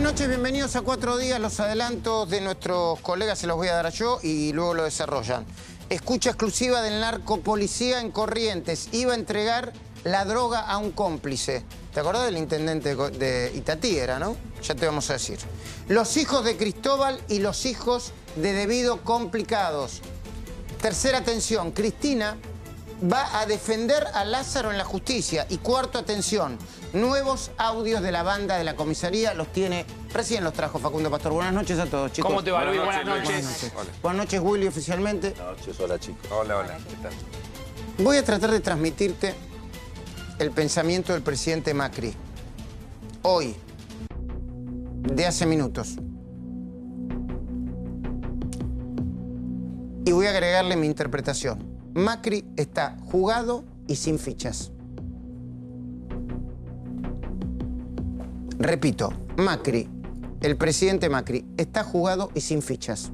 noches, bienvenidos a 4 días. Los adelantos de nuestros colegas se los voy a dar yo y luego lo desarrollan. Escucha exclusiva del narcopolicía en Corrientes. Iba a entregar la droga a un cómplice. ¿Te acordás del intendente de Itatí era, no? Ya te vamos a decir. Los hijos de Cristóbal y los hijos de Debido complicados. Tercera atención, Cristina va a defender a Lázaro en la justicia. Y cuarto, atención, nuevos audios de la banda de la comisaría los tiene, recién los trajo Facundo Pastor. Buenas noches a todos, chicos. ¿Cómo te va, Luis? Buenas noches. Buenas noches. Buenas noches, Willy, oficialmente. Buenas noches, hola, chicos. Hola, hola, ¿qué tal? Voy a tratar de transmitirte el pensamiento del presidente Macri. Hoy, de hace minutos. Y voy a agregarle mi interpretación. Macri está jugado y sin fichas. Repito, Macri, el presidente Macri, está jugado y sin fichas.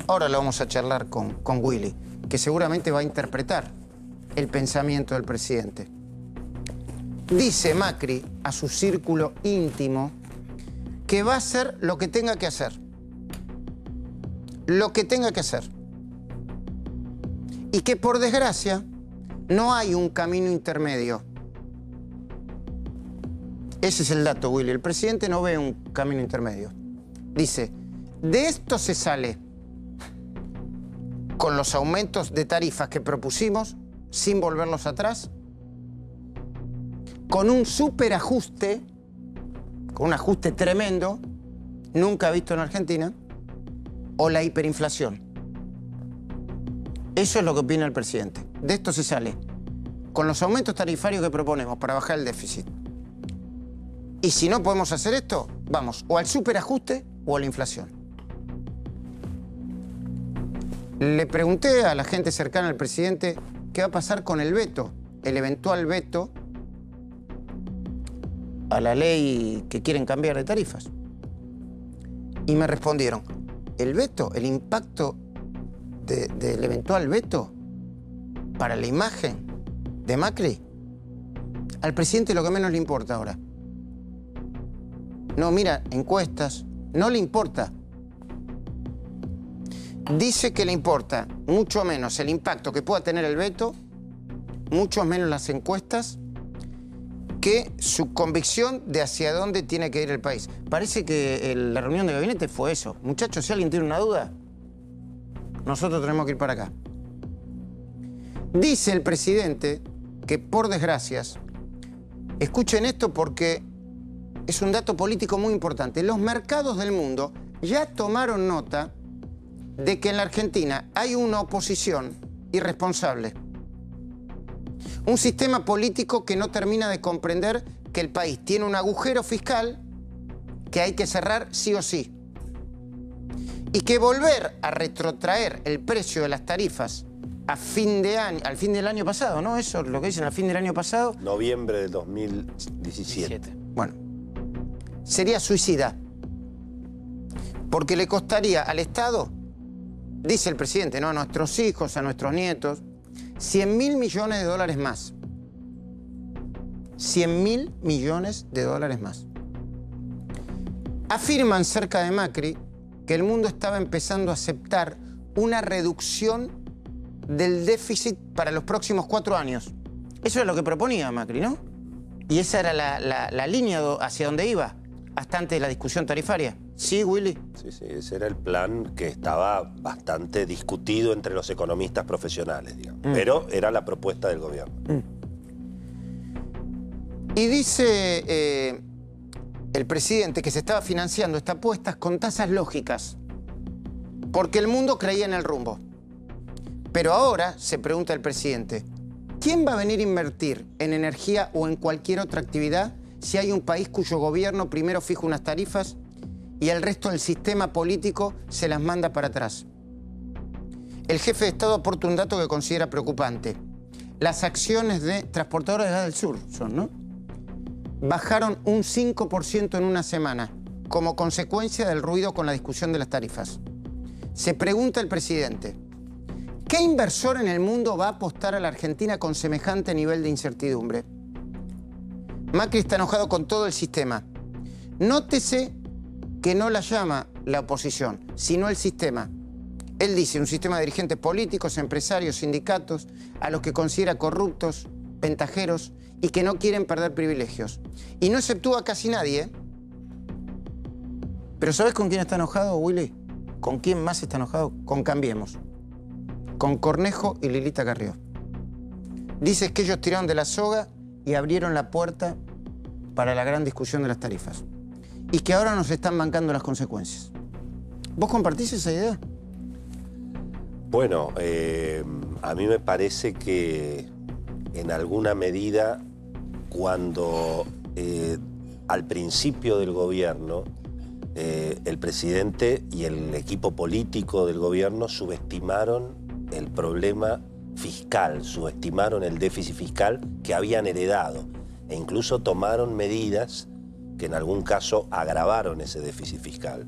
Ahora lo vamos a charlar con Willy, que seguramente va a interpretar el pensamiento del presidente. Dice Macri a su círculo íntimo que va a hacer lo que tenga que hacer. Lo que tenga que hacer. Y que por desgracia no hay un camino intermedio. Ese es el dato, Willy. El presidente no ve un camino intermedio. Dice, de esto se sale con los aumentos de tarifas que propusimos, sin volverlos atrás, con un superajuste, con un ajuste tremendo, nunca visto en Argentina, o la hiperinflación. Eso es lo que opina el presidente. De esto se sale con los aumentos tarifarios que proponemos para bajar el déficit. Y si no podemos hacer esto, vamos o al superajuste o a la inflación. Le pregunté a la gente cercana al presidente qué va a pasar con el veto, el eventual veto a la ley que quieren cambiar de tarifas. Y me respondieron, el veto, el impacto del eventual veto para la imagen de Macri, al presidente lo que menos le importa ahora. No mira encuestas, no le importa. Dice que le importa mucho menos el impacto que pueda tener el veto, mucho menos las encuestas, que su convicción de hacia dónde tiene que ir el país. Parece que la reunión de gabinete fue eso. Muchachos, si alguien tiene una duda, nosotros tenemos que ir para acá. Dice el presidente que, por desgracias, escuchen esto porque es un dato político muy importante. Los mercados del mundo ya tomaron nota de que en la Argentina hay una oposición irresponsable. Un sistema político que no termina de comprender que el país tiene un agujero fiscal que hay que cerrar sí o sí. Y que volver a retrotraer el precio de las tarifas a fin de año, al fin del año pasado, ¿no? Eso es lo que dicen, al fin del año pasado. Noviembre de 2017. Bueno, sería suicida. Porque le costaría al Estado, dice el presidente, ¿no? A nuestros hijos, a nuestros nietos, 100.000 millones de dólares más. 100.000 millones de dólares más. Afirman cerca de Macri que el mundo estaba empezando a aceptar una reducción del déficit para los próximos 4 años. Eso es lo que proponía Macri, ¿no? Y esa era la línea hacia donde iba, hasta antes de la discusión tarifaria. ¿Sí, Willy? Sí, sí, ese era el plan que estaba bastante discutido entre los economistas profesionales, digamos. Pero era la propuesta del gobierno. Y dice el presidente que se estaba financiando estas apuestas con tasas lógicas, porque el mundo creía en el rumbo. Pero ahora, se pregunta el presidente, ¿quién va a venir a invertir en energía o en cualquier otra actividad si hay un país cuyo gobierno primero fija unas tarifas y el resto del sistema político se las manda para atrás? El jefe de Estado aporta un dato que considera preocupante. Las acciones de transportadores de gas del sur son, ¿no? Bajaron un 5% en una semana, como consecuencia del ruido con la discusión de las tarifas. Se pregunta el presidente, ¿qué inversor en el mundo va a apostar a la Argentina con semejante nivel de incertidumbre? Macri está enojado con todo el sistema. Nótese que no la llama la oposición, sino el sistema. Él dice un sistema de dirigentes políticos, empresarios, sindicatos, a los que considera corruptos, ventajeros y que no quieren perder privilegios. Y no exceptúa a casi nadie, ¿eh? Pero ¿sabes con quién está enojado, Willy? ¿Con quién más está enojado? Con Cambiemos. Con Cornejo y Lilita Carrió. Dices que ellos tiraron de la soga y abrieron la puerta para la gran discusión de las tarifas. Y que ahora nos están bancando las consecuencias. ¿Vos compartís esa idea? Bueno, a mí me parece que en alguna medida cuando al principio del gobierno el presidente y el equipo político del gobierno subestimaron el problema fiscal, subestimaron el déficit fiscal que habían heredado e incluso tomaron medidas que en algún caso agravaron ese déficit fiscal.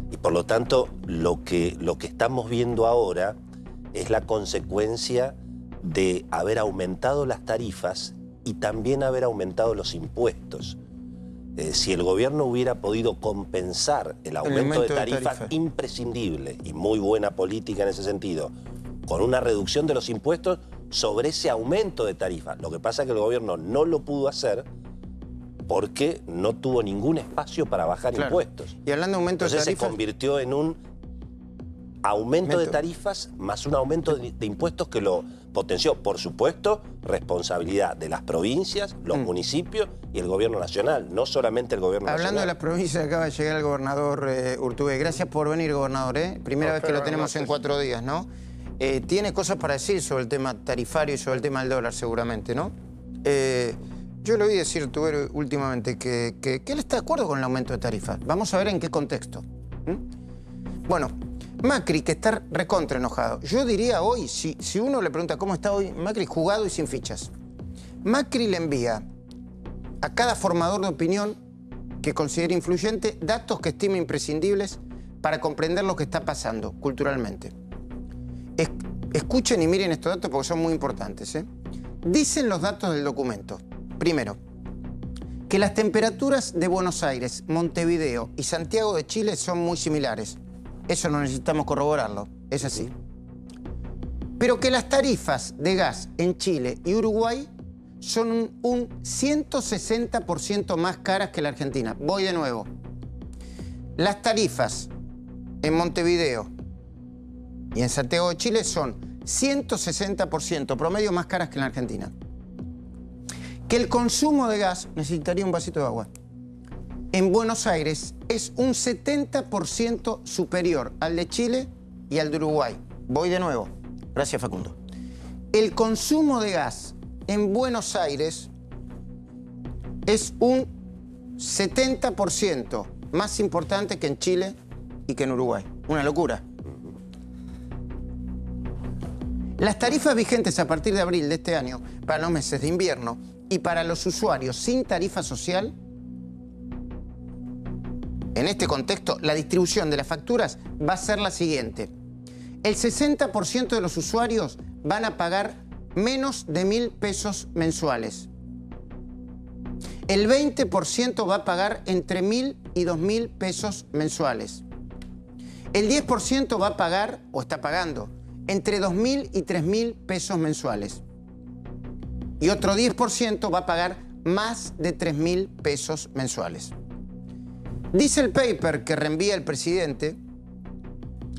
Y por lo tanto, lo que estamos viendo ahora es la consecuencia de haber aumentado las tarifas y también haber aumentado los impuestos. Si el gobierno hubiera podido compensar el aumento de tarifas imprescindible y muy buena política en ese sentido, con una reducción de los impuestos sobre ese aumento de tarifas. Lo que pasa es que el gobierno no lo pudo hacer porque no tuvo ningún espacio para bajar impuestos. Y hablando de aumento de tarifas... Entonces se convirtió en un aumento de tarifas más un aumento de impuestos que lo potenció. Por supuesto, responsabilidad de las provincias, los municipios y el gobierno nacional, no solamente el gobierno nacional. Hablando de las provincias, acaba de llegar el gobernador Urtubey. Gracias por venir, gobernador. Primera vez que lo tenemos en 4 días, ¿no? Tiene cosas para decir sobre el tema tarifario y sobre el tema del dólar, seguramente, ¿no? Yo le oí decir a Urtubey últimamente que él está de acuerdo con el aumento de tarifas. Vamos a ver en qué contexto. Bueno, Macri, que está recontra enojado. Yo diría hoy, si uno le pregunta cómo está hoy, Macri jugado y sin fichas. Macri le envía a cada formador de opinión que considere influyente datos que estime imprescindibles para comprender lo que está pasando culturalmente. Escuchen y miren estos datos porque son muy importantes, ¿eh? Dicen los datos del documento. Primero, que las temperaturas de Buenos Aires, Montevideo y Santiago de Chile son muy similares. Eso no necesitamos corroborarlo, es así. Pero que las tarifas de gas en Chile y Uruguay son un 160% más caras que la Argentina. Voy de nuevo. Las tarifas en Montevideo y en Santiago de Chile son 160% promedio más caras que en la Argentina. Que el consumo de gas, necesitaría un vasito de agua, en Buenos Aires es un 70% superior al de Chile y al de Uruguay. Voy de nuevo. Gracias, Facundo. El consumo de gas en Buenos Aires es un 70% más importante que en Chile y que en Uruguay. Una locura. Las tarifas vigentes a partir de abril de este año para los meses de invierno y para los usuarios sin tarifa social, en este contexto, la distribución de las facturas va a ser la siguiente. El 60% de los usuarios van a pagar menos de 1.000 pesos mensuales. El 20% va a pagar entre 1.000 y 2.000 pesos mensuales. El 10% va a pagar, o está pagando, entre 2.000 y 3.000 pesos mensuales. Y otro 10% va a pagar más de 3.000 pesos mensuales. Dice el paper que reenvía el presidente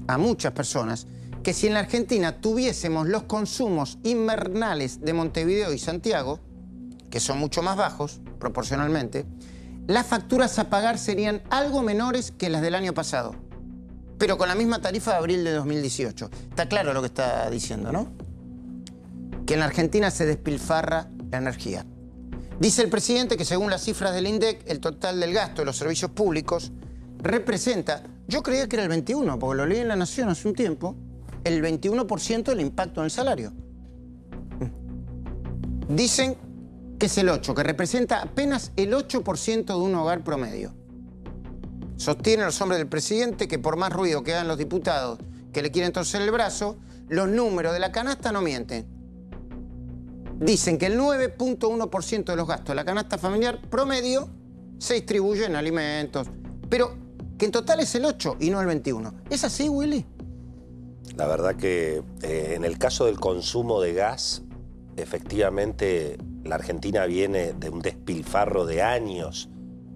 a muchas personas que si en la Argentina tuviésemos los consumos invernales de Montevideo y Santiago, que son mucho más bajos proporcionalmente, las facturas a pagar serían algo menores que las del año pasado, pero con la misma tarifa de abril de 2018. Está claro lo que está diciendo, ¿no? Que en la Argentina se despilfarra la energía. Dice el presidente que según las cifras del INDEC, el total del gasto de los servicios públicos representa, yo creía que era el 21%, porque lo leí en La Nación hace un tiempo, el 21% del impacto en el salario. Dicen que es el 8%, que representa apenas el 8% de un hogar promedio. Sostienen los hombres del presidente que por más ruido que hagan los diputados que le quieren torcer el brazo, los números de la canasta no mienten. Dicen que el 9.1% de los gastos de la canasta familiar promedio se distribuye en alimentos, pero que en total es el 8 y no el 21. ¿Es así, Willy? La verdad que en el caso del consumo de gas, efectivamente la Argentina viene de un despilfarro de años,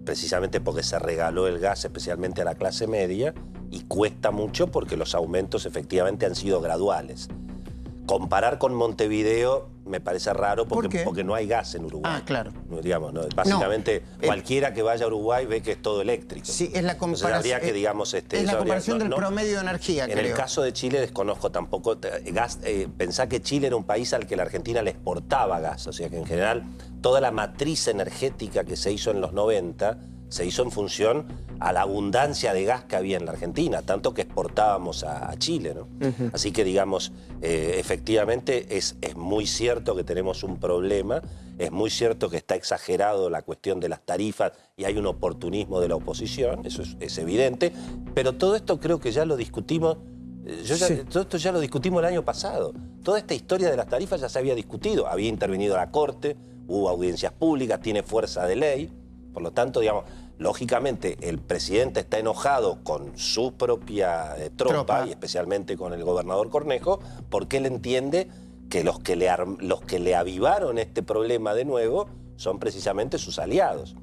precisamente porque se regaló el gas especialmente a la clase media, y cuesta mucho porque los aumentos efectivamente han sido graduales. Comparar con Montevideo me parece raro porque no hay gas en Uruguay. Ah, claro. Digamos, ¿no? Básicamente, cualquiera que vaya a Uruguay ve que es todo eléctrico. Sí, es la comparación. Entonces, habría que, digamos, es la comparación del promedio de energía, En el caso de Chile desconozco tampoco gas. Pensá que Chile era un país al que la Argentina le exportaba gas. O sea que en general toda la matriz energética que se hizo en los 90 se hizo en función a la abundancia de gas que había en la Argentina, tanto que exportábamos a Chile, ¿no? Así que, digamos, efectivamente es muy cierto que tenemos un problema, es muy cierto que está exagerado la cuestión de las tarifas y hay un oportunismo de la oposición, eso es evidente, pero todo esto creo que ya lo discutimos, todo esto ya lo discutimos el año pasado. Toda esta historia de las tarifas ya se había discutido, había intervenido la Corte, hubo audiencias públicas, tiene fuerza de ley, por lo tanto, digamos, lógicamente el presidente está enojado con su propia tropa y especialmente con el gobernador Cornejo, porque él entiende que los que le avivaron este problema de nuevo son precisamente sus aliados.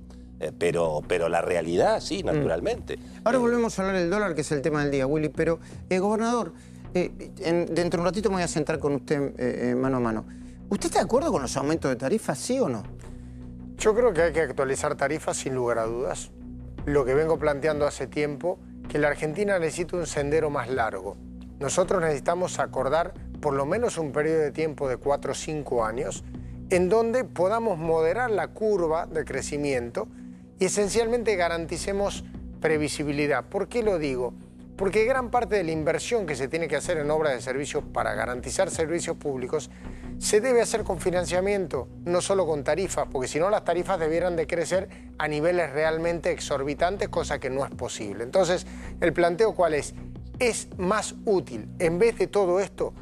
Pero la realidad, sí, naturalmente. Ahora volvemos a hablar del dólar, que es el tema del día, Willy, pero, gobernador, dentro de un ratito me voy a sentar con usted mano a mano. ¿Usted está de acuerdo con los aumentos de tarifas, sí o no? Yo creo que hay que actualizar tarifas sin lugar a dudas. Lo que vengo planteando hace tiempo, que la Argentina necesita un sendero más largo. Nosotros necesitamos acordar por lo menos un periodo de tiempo de 4 o 5 años en donde podamos moderar la curva de crecimiento y esencialmente garanticemos previsibilidad. ¿Por qué lo digo? Porque gran parte de la inversión que se tiene que hacer en obras de servicios para garantizar servicios públicos se debe hacer con financiamiento, no solo con tarifas, porque si no las tarifas debieran de crecer a niveles realmente exorbitantes, cosa que no es posible. Entonces, el planteo ¿cuál es? Es más útil, en vez de todo esto,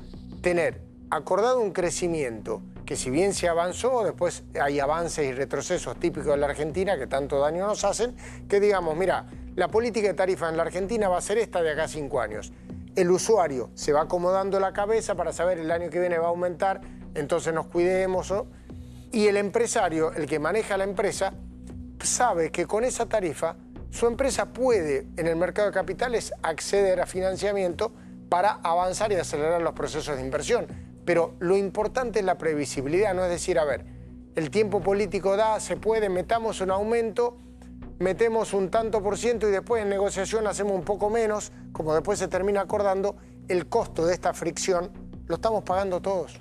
tener acordado un crecimiento que si bien se avanzó, después hay avances y retrocesos típicos de la Argentina que tanto daño nos hacen, que digamos, mira, la política de tarifa en la Argentina va a ser esta de acá a 5 años. El usuario se va acomodando la cabeza para saber el año que viene va a aumentar, entonces nos cuidemos, ¿no? Y el empresario, el que maneja la empresa, sabe que con esa tarifa su empresa puede en el mercado de capitales acceder a financiamiento para avanzar y acelerar los procesos de inversión. Pero lo importante es la previsibilidad, no es decir, a ver, el tiempo político da, se puede, metamos un aumento, metemos un tanto por ciento y después en negociación hacemos un poco menos, como después se termina acordando, el costo de esta fricción lo estamos pagando todos.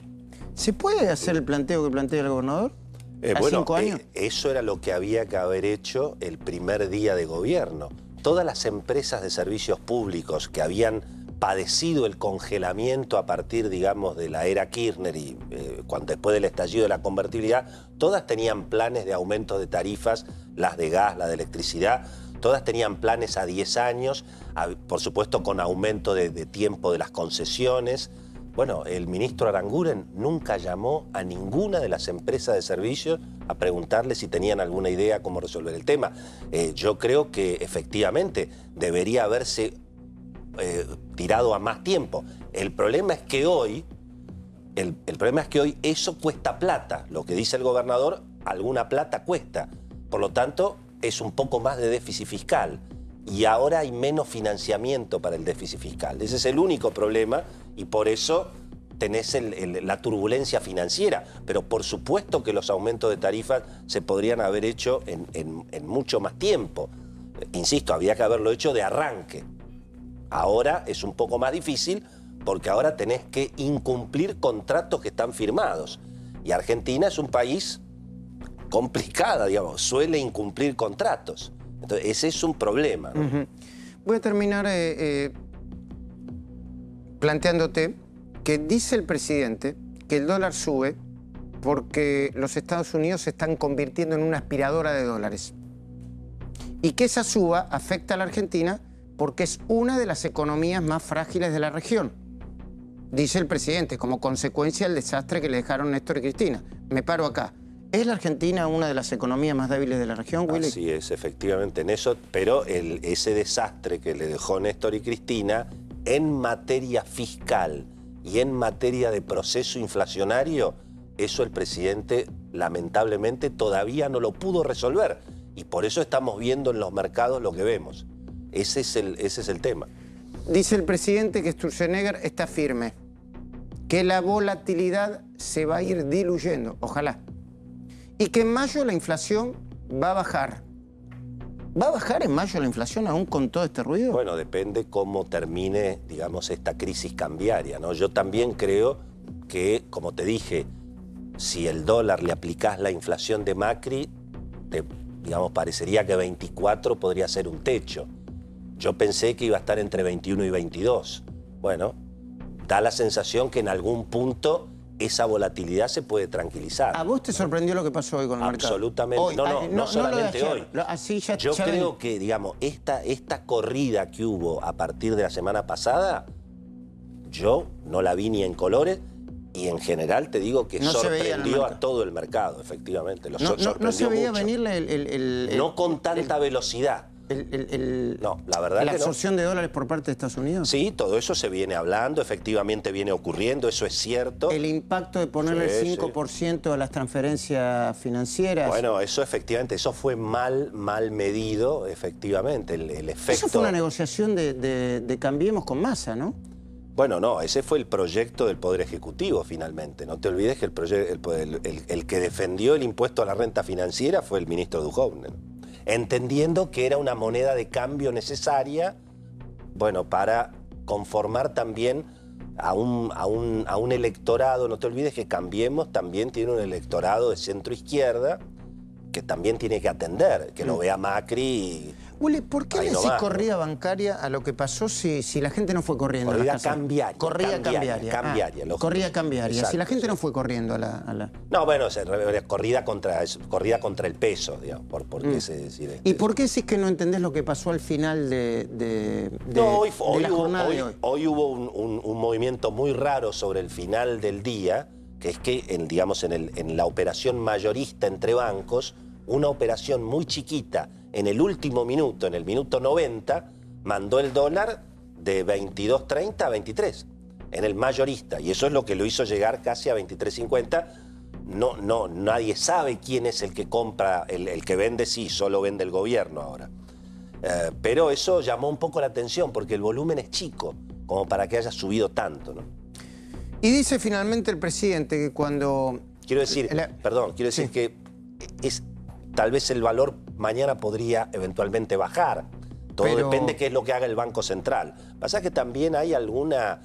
¿Se puede hacer el planteo que plantea el gobernador? Bueno, 5 años. Eso era lo que había que haber hecho el primer día de gobierno. Todas las empresas de servicios públicos que habían padecido el congelamiento a partir, digamos, de la era Kirchner y después del estallido de la convertibilidad, todas tenían planes de aumento de tarifas, las de gas, la de electricidad, todas tenían planes a 10 años, por supuesto con aumento de tiempo de las concesiones. Bueno, el ministro Aranguren nunca llamó a ninguna de las empresas de servicios a preguntarle si tenían alguna idea cómo resolver el tema. Yo creo que efectivamente debería haberse tirado a más tiempo. El problema es que hoy eso cuesta plata. Lo que dice el gobernador, alguna plata cuesta. Por lo tanto, es un poco más de déficit fiscal. Y ahora hay menos financiamiento para el déficit fiscal. Ese es el único problema y por eso tenés la turbulencia financiera. Pero por supuesto que los aumentos de tarifas se podrían haber hecho en mucho más tiempo. Insisto, había que haberlo hecho de arranque. Ahora es un poco más difícil porque ahora tenés que incumplir contratos que están firmados. Y Argentina es un país complicado, digamos, suele incumplir contratos. Entonces, ese es un problema, ¿no? Voy a terminar planteándote que dice el presidente que el dólar sube porque los Estados Unidos se están convirtiendo en una aspiradora de dólares. Y que esa suba afecta a la Argentina porque es una de las economías más frágiles de la región. Dice el presidente, como consecuencia del desastre que le dejaron Néstor y Cristina. Me paro acá. ¿Es la Argentina una de las economías más débiles de la región, Willy? Así es, efectivamente, en eso, pero ese desastre que le dejó Néstor y Cristina en materia fiscal y en materia de proceso inflacionario, eso el presidente lamentablemente todavía no lo pudo resolver. Y por eso estamos viendo en los mercados lo que vemos. Ese es el tema. Dice el presidente que Sturzenegger está firme, que la volatilidad se va a ir diluyendo, ojalá. Y que en mayo la inflación va a bajar. ¿Va a bajar en mayo la inflación aún con todo este ruido? Bueno, depende cómo termine, digamos, esta crisis cambiaria, ¿no? Yo también creo que, como te dije, si el dólar le aplicás la inflación de Macri, digamos, parecería que 24 podría ser un techo. Yo pensé que iba a estar entre 21 y 22. Bueno, da la sensación que en algún punto esa volatilidad se puede tranquilizar. ¿A vos te sorprendió lo que pasó hoy con el mercado? Absolutamente. Hoy, No solamente hoy. Así ya, Yo creo que, digamos, esta corrida que hubo a partir de la semana pasada, yo no la vi ni en colores y en general te digo que sorprendió a todo el mercado, efectivamente. No se veía venir no con tanta velocidad. No, la verdad ¿La que no. absorción de dólares por parte de Estados Unidos? Sí, todo eso se viene hablando, efectivamente viene ocurriendo, eso es cierto. El impacto de ponerle el 5% a las transferencias financieras. Bueno, eso efectivamente, eso fue mal medido, efectivamente, el efecto. Eso fue una negociación de Cambiemos con Massa, ¿no? Bueno, no, ese fue el proyecto del Poder Ejecutivo finalmente. No te olvides que el que defendió el impuesto a la renta financiera fue el ministro Duhovne, entendiendo que era una moneda de cambio necesaria, bueno, para conformar también a un electorado. No te olvides que Cambiemos también tiene un electorado de centro-izquierda que también tiene que atender, que lo vea Macri y... Willy, ¿por qué le decís corrida bancaria a lo que pasó si la gente no fue corriendo? Corrida cambiaria. Corrida cambiaria. Corrida cambiaria. Exacto, si la gente no fue corriendo a la... No, bueno, corrida contra el peso, digamos, porque se decide. ¿Y por qué decís que no entendés lo que pasó al final de la jornada de hoy? Hoy hubo un movimiento muy raro sobre el final del día, que es que, digamos, en la operación mayorista entre bancos, una operación muy chiquita, en el último minuto, en el minuto 90, mandó el dólar de 22.30 a 23, en el mayorista. Y eso es lo que lo hizo llegar casi a 23.50. Nadie sabe quién es el que compra, el que vende, sí, solo vende el gobierno ahora. Pero eso llamó un poco la atención, porque el volumen es chico, como para que haya subido tanto, ¿no? Y dice finalmente el presidente que cuando... Quiero decir que tal vez el valor mañana podría eventualmente bajar. Todo depende de qué es lo que haga el Banco Central. Pasa que también hay alguna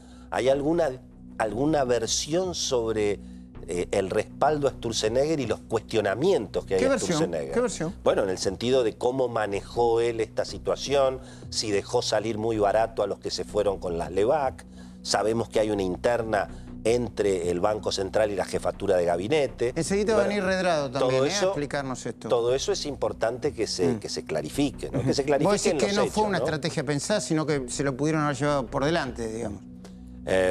versión sobre el respaldo a Sturzenegger y los cuestionamientos que hay a Sturzenegger. ¿Qué versión? Bueno, en el sentido de cómo manejó él esta situación, si dejó salir muy barato a los que se fueron con las LEVAC. Sabemos que hay una interna entre el Banco Central y la jefatura de gabinete. Enseguida va a venir Redrado también a explicarnos esto. Todo eso es importante que se clarifique, ¿no? Que se clarifique. Vos decís que no fue una estrategia pensada, sino que se lo pudieron haber llevado por delante, digamos.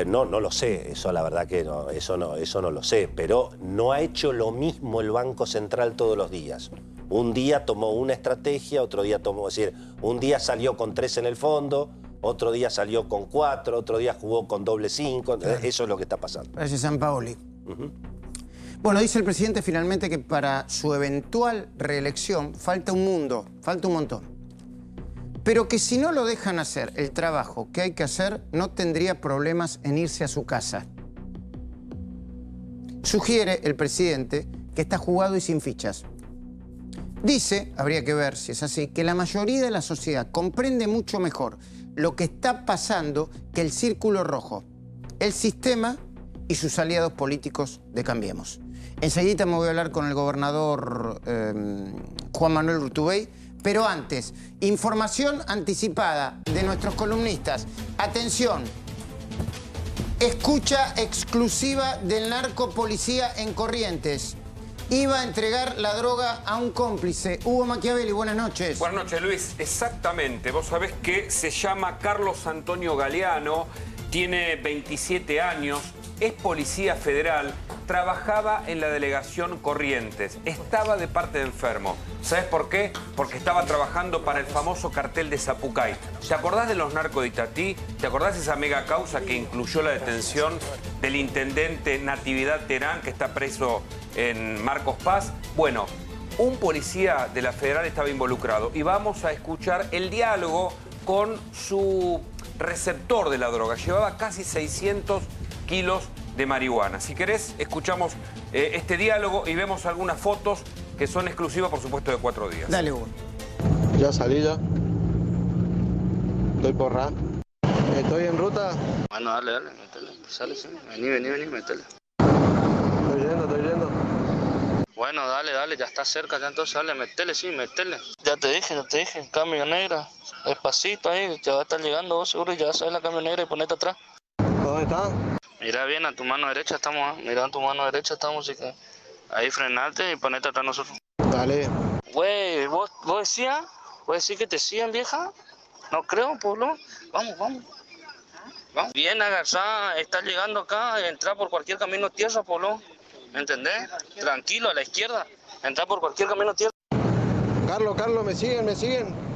No lo sé, eso la verdad que no, eso no lo sé, pero no ha hecho lo mismo el Banco Central todos los días. Un día tomó una estrategia, otro día tomó, es decir, un día salió con 3 en el fondo, otro día salió con 4, otro día jugó con doble 5, claro. Eso es lo que está pasando. Parece Sampaoli. Bueno, dice el presidente finalmente que para su eventual reelección falta un montón. Pero que si no lo dejan hacer el trabajo que hay que hacer, no tendría problemas en irse a su casa. Sugiere el presidente que está jugado y sin fichas. Dice, habría que ver si es así, que la mayoría de la sociedad comprende mucho mejor lo que está pasando que el círculo rojo, el sistema y sus aliados políticos de Cambiemos. Enseguida me voy a hablar con el gobernador Juan Manuel Urtubey, pero antes, información anticipada de nuestros columnistas. Atención, escucha exclusiva del narcopolicía en Corrientes. Iba a entregar la droga a un cómplice. Hugo Machiavelli, buenas noches. Buenas noches, Luis. Exactamente. Vos sabés que se llama Carlos Antonio Galeano, tiene 27 años, es policía federal, trabajaba en la delegación Corrientes, estaba de parte de enfermo. ¿Sabes por qué? Porque estaba trabajando para el famoso cartel de Zapucay. ¿Te acordás de los narcos de Itatí? ¿Te acordás de esa mega causa que incluyó la detención del intendente Natividad Terán, que está preso en Marcos Paz? Bueno, un policía de la federal estaba involucrado y vamos a escuchar el diálogo con su receptor de la droga. Llevaba casi 600 kilos de marihuana. Si querés, escuchamos este diálogo y vemos algunas fotos que son exclusivas, por supuesto, de 4 días. Dale, Hugo. Ya salí ya. Estoy por RA. Estoy en ruta. Bueno, dale, métele. Sale, sí. Vení, métele. Estoy yendo. Bueno, dale, ya está cerca, ya entonces dale, métele, sí, métele. Ya te dije, camionera. Despacito ahí, ya va a estar llegando vos seguro y ya vas a ver la camionera y ponete atrás. ¿Dónde está? Mira bien, a tu mano derecha estamos, mira a tu mano derecha estamos, así que ahí frenate y ponete atrás nosotros. Dale. Güey, ¿vos decís que te siguen, vieja? No creo, Pablo. Vamos. Bien agarrada, está llegando acá, entra por cualquier camino tierra, Pablo. ¿Me entendés? Tranquilo, a la izquierda. Entra por cualquier camino tierra. Carlos, me siguen.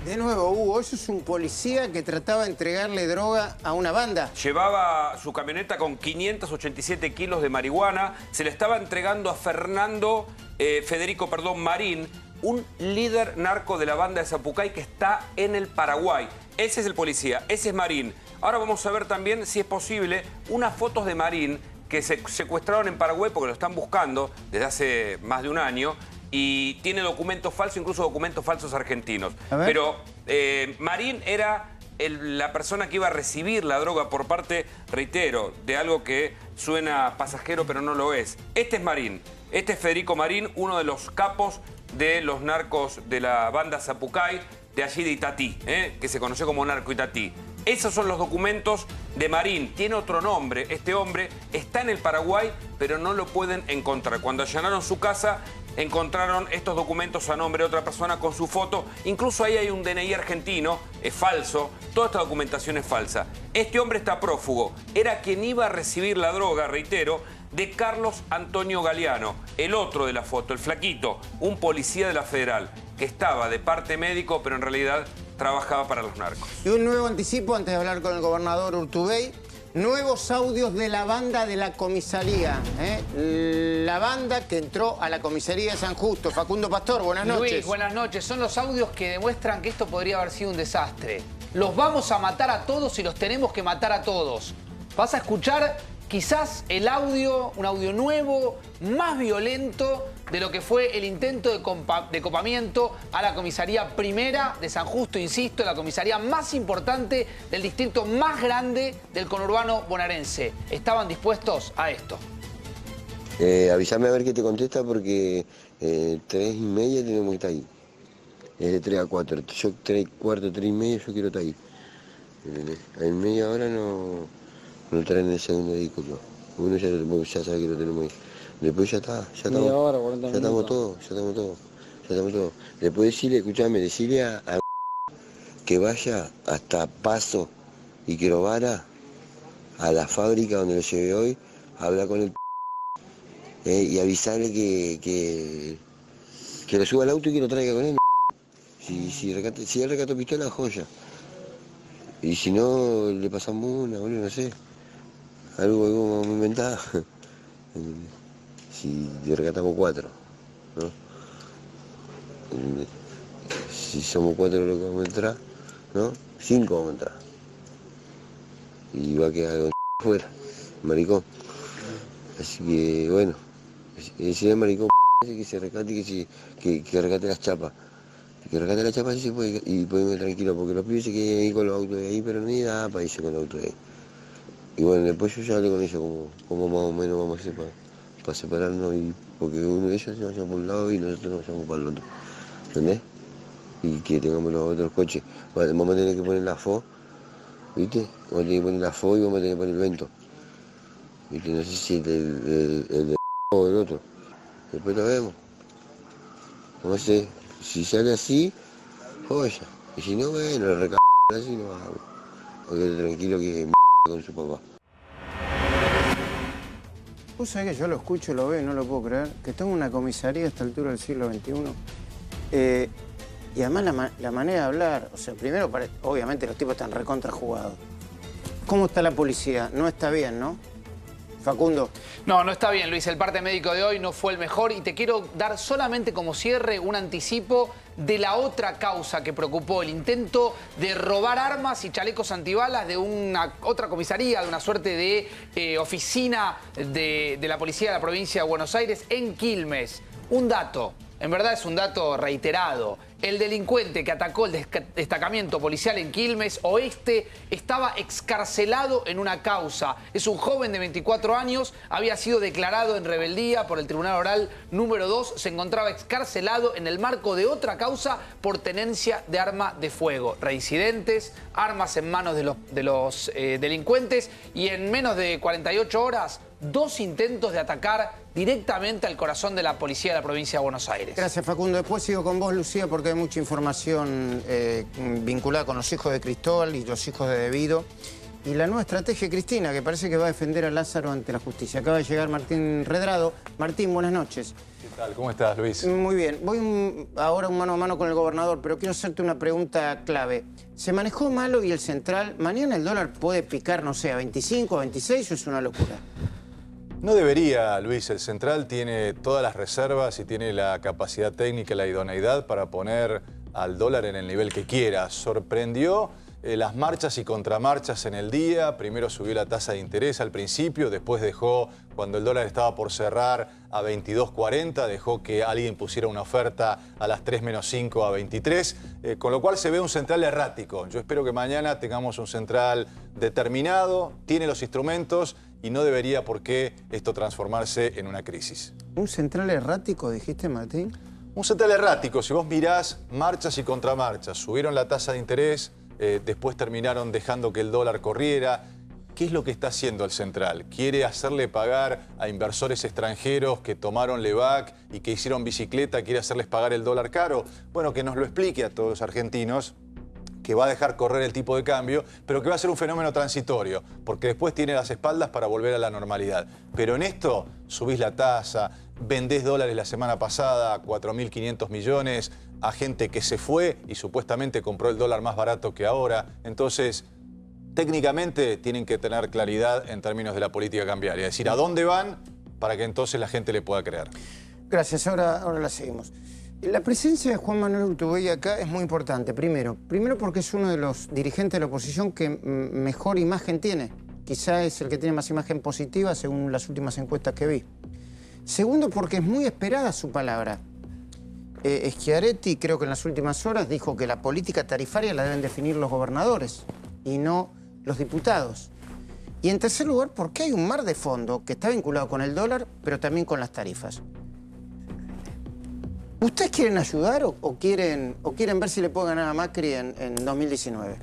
De nuevo, Hugo, eso es un policía que trataba de entregarle droga a una banda. Llevaba su camioneta con 587 kilos de marihuana. Se le estaba entregando a Federico Marín, un líder narco de la banda de Zapucay que está en el Paraguay. Ese es el policía, ese es Marín. Ahora vamos a ver también, si es posible, unas fotos de Marín que se secuestraron en Paraguay porque lo están buscando desde hace más de un año. Y tiene documentos falsos, incluso documentos falsos argentinos. Pero Marín era la persona que iba a recibir la droga por parte, reitero, de algo que suena pasajero pero no lo es. Este es Marín, este es Federico Marín, uno de los capos de los narcos de la banda Zapucay, de allí de Itatí, que se conoció como Narco Itatí. Esos son los documentos de Marín. Tiene otro nombre. Este hombre está en el Paraguay, pero no lo pueden encontrar. Cuando allanaron su casa, encontraron estos documentos a nombre de otra persona con su foto. Incluso ahí hay un DNI argentino, es falso. Toda esta documentación es falsa. Este hombre está prófugo. Era quien iba a recibir la droga, reitero, de Carlos Antonio Galeano, el otro de la foto, el flaquito, un policía de la Federal, que estaba de parte médico, pero en realidad trabajaba para los narcos. Y un nuevo anticipo antes de hablar con el gobernador Urtubey. Nuevos audios de la banda de la comisaría. La banda que entró a la comisaría de San Justo. Facundo Pastor, buenas noches. Luis, buenas noches. Son los audios que demuestran que esto podría haber sido un desastre. Los vamos a matar a todos y los tenemos que matar a todos. Vas a escuchar quizás el audio, un audio nuevo, más violento de lo que fue el intento de copamiento a la comisaría primera de San Justo, insisto, la comisaría más importante del distrito más grande del conurbano bonaerense. Estaban dispuestos a esto. Avísame a ver qué te contesta porque 3:30 tenemos que estar ahí. Es de 3 a 4. Yo 3:15, 3:30, yo quiero estar ahí. En media hora no traen el segundo vehículo. Uno ya sabe que lo tenemos ahí. Después ya está, ya estamos todos. Después decirle a que vaya hasta Paso y Quirobara, a la fábrica donde lo llevé hoy, a hablar con el y avisarle que lo suba al auto y que lo traiga con él. Si él recató pistola, joya. Y si no, le pasamos una, boludo, no sé. Algo vamos a inventar. Si le recatamos 4, ¿no? Si somos 4 los que vamos a entrar, ¿no? 5 vamos a entrar. Y va a quedar algo fuera, maricón. Así que, bueno, decirle al maricón que se recate, que recate las chapas. Que recate las chapas sí se puede, y podemos ir tranquilo, porque los pibes se quedan ahí con los autos de ahí, pero ni da para irse con los autos de ahí. Y bueno, después yo ya hablé con ellos como más o menos vamos a hacer para separarnos, porque uno de ellos se vaya por un lado y nosotros nos vayamos para el otro. ¿Entendés? Y que tengamos los otros coches. Vamos a tener que poner la FO, ¿viste? Vamos a tener que poner la FO y vamos a tener que poner el Vento. ¿Viste? No sé si el de o el otro. Después lo vemos. No sé, si sale así, joya. Y si no, bueno, así no vamos. Porque tranquilo que con su papá. Vos sabés que yo lo escucho, lo veo y no lo puedo creer, que está en una comisaría a esta altura del siglo XXI. Y además la manera de hablar, o sea, primero, obviamente los tipos están recontra jugados. ¿Cómo está la policía? No está bien, ¿no? Facundo. No, no está bien, Luis. El parte médico de hoy no fue el mejor y te quiero dar solamente como cierre un anticipo de la otra causa que preocupó, el intento de robar armas y chalecos antibalas de una otra comisaría, de una suerte de oficina de la policía de la provincia de Buenos Aires en Quilmes. Un dato, en verdad es un dato reiterado. El delincuente que atacó el destacamento policial en Quilmes Oeste estaba excarcelado en una causa. Es un joven de 24 años, había sido declarado en rebeldía por el Tribunal Oral número 2. Se encontraba excarcelado en el marco de otra causa por tenencia de arma de fuego. Reincidentes, armas en manos de los delincuentes y en menos de 48 horas, 2 intentos de atacar directamente al corazón de la policía de la provincia de Buenos Aires. Gracias, Facundo. Después sigo con vos, Lucía, porque hay mucha información vinculada con los hijos de Cristóbal y los hijos de Devido. Y la nueva estrategia de Cristina, que parece que va a defender a Lázaro ante la justicia. Acaba de llegar Martín Redrado. Martín, buenas noches. ¿Qué tal? ¿Cómo estás, Luis? Muy bien. Voy ahora un mano a mano con el gobernador, pero quiero hacerte una pregunta clave. ¿Se manejó mal hoy el central? ¿Mañana el dólar puede picar, no sé, a 25, a 26 o es una locura? No debería, Luis. El central tiene todas las reservas y tiene la capacidad técnica y la idoneidad para poner al dólar en el nivel que quiera. Sorprendió las marchas y contramarchas en el día. Primero subió la tasa de interés al principio, después dejó, cuando el dólar estaba por cerrar a 22.40, dejó que alguien pusiera una oferta a las 3 menos 5 a 23, con lo cual se ve un central errático. Yo espero que mañana tengamos un central determinado, tiene los instrumentos y no debería por qué esto transformarse en una crisis. ¿Un central errático, dijiste, Martín? Un central errático, si vos mirás marchas y contramarchas, subieron la tasa de interés, después terminaron dejando que el dólar corriera. ¿Qué es lo que está haciendo el central? ¿Quiere hacerle pagar a inversores extranjeros que tomaron Levac y que hicieron bicicleta, quiere hacerles pagar el dólar caro? Bueno, que nos lo explique a todos los argentinos, que va a dejar correr el tipo de cambio, pero que va a ser un fenómeno transitorio, porque después tiene las espaldas para volver a la normalidad. Pero en esto subís la tasa, vendés dólares la semana pasada a 4.500 millones a gente que se fue y supuestamente compró el dólar más barato que ahora. Entonces, técnicamente tienen que tener claridad en términos de la política cambiaria, es decir, a dónde van para que entonces la gente le pueda creer. Gracias, ahora la seguimos. La presencia de Juan Manuel Urtubey acá es muy importante. Primero porque es uno de los dirigentes de la oposición que mejor imagen tiene. Quizá es el que tiene más imagen positiva según las últimas encuestas que vi. Segundo, porque es muy esperada su palabra. Schiaretti, creo que en las últimas horas, dijo que la política tarifaria la deben definir los gobernadores y no los diputados. Y en tercer lugar, porque hay un mar de fondo que está vinculado con el dólar, pero también con las tarifas. ¿Ustedes quieren ayudar o quieren ver si le puedo ganar a Macri en 2019?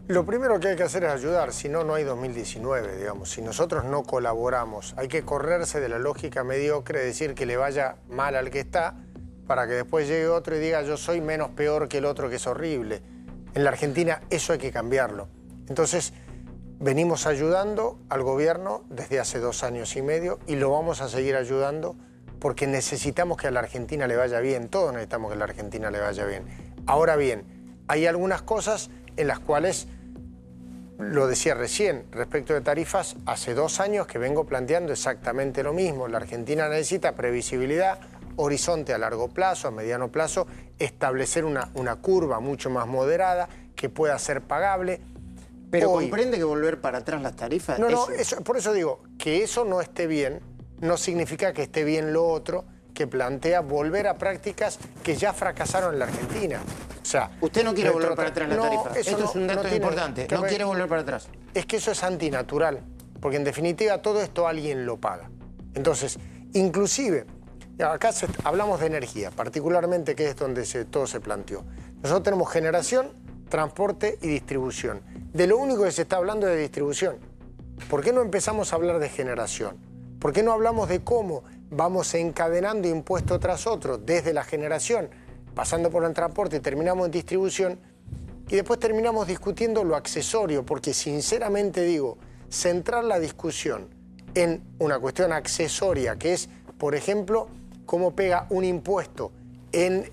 Lo primero que hay que hacer es ayudar, si no, no hay 2019, digamos. Si nosotros no colaboramos, hay que correrse de la lógica mediocre de decir que le vaya mal al que está para que después llegue otro y diga yo soy menos peor que el otro que es horrible. En la Argentina eso hay que cambiarlo. Entonces, venimos ayudando al gobierno desde hace 2 años y medio y lo vamos a seguir ayudando porque necesitamos que a la Argentina le vaya bien. Todos necesitamos que a la Argentina le vaya bien. Ahora bien, hay algunas cosas en las cuales, lo decía recién, respecto de tarifas, hace 2 años que vengo planteando exactamente lo mismo. La Argentina necesita previsibilidad, horizonte a largo plazo, a mediano plazo, establecer una curva mucho más moderada que pueda ser pagable. Pero ¿comprende que volver para atrás las tarifas? No, por eso digo, que eso no esté bien, no significa que esté bien lo otro, que plantea volver a prácticas que ya fracasaron en la Argentina. O sea, usted no quiere volver para atrás la tarifa. Esto es un dato importante. No quiere volver para atrás. Es que eso es antinatural, porque en definitiva todo esto alguien lo paga. Entonces, inclusive, acá hablamos de energía, particularmente que es donde todo se planteó. Nosotros tenemos generación, transporte y distribución. De lo único que se está hablando es de distribución. ¿Por qué no empezamos a hablar de generación? ¿Por qué no hablamos de cómo vamos encadenando impuesto tras otro desde la generación, pasando por el transporte y terminamos en distribución? y después terminamos discutiendo lo accesorio, porque sinceramente digo, centrar la discusión en una cuestión accesoria, que es, por ejemplo, cómo pega un impuesto en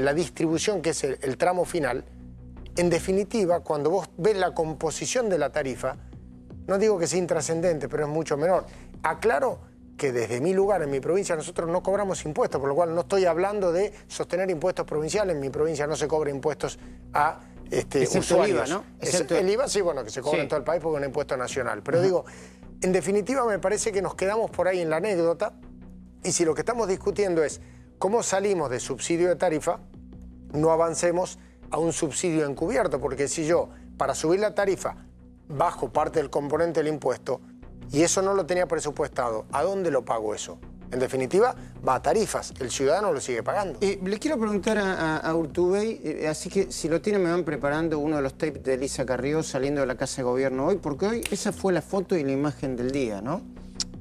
la distribución, que es el tramo final. En definitiva, cuando vos ves la composición de la tarifa, no digo que sea intrascendente, pero es mucho menor. Aclaro que desde mi lugar, en mi provincia, nosotros no cobramos impuestos, por lo cual no estoy hablando de sostener impuestos provinciales. En mi provincia no se cobra impuestos a usuarios. El IVA, ¿no? El IVA, sí, bueno, que se cobra en todo el país porque es un impuesto nacional. Pero digo, en definitiva me parece que nos quedamos por ahí en la anécdota, y si lo que estamos discutiendo es cómo salimos de subsidio de tarifa, no avancemos a un subsidio encubierto, porque si yo, para subir la tarifa, bajo parte del componente del impuesto, y eso no lo tenía presupuestado, ¿a dónde lo pago eso? En definitiva, va a tarifas, el ciudadano lo sigue pagando. Le quiero preguntar a Urtubey, así que si lo tienen me van preparando uno de los tapes de Elisa Carrió saliendo de la Casa de Gobierno hoy, porque hoy esa fue la foto y la imagen del día, ¿no?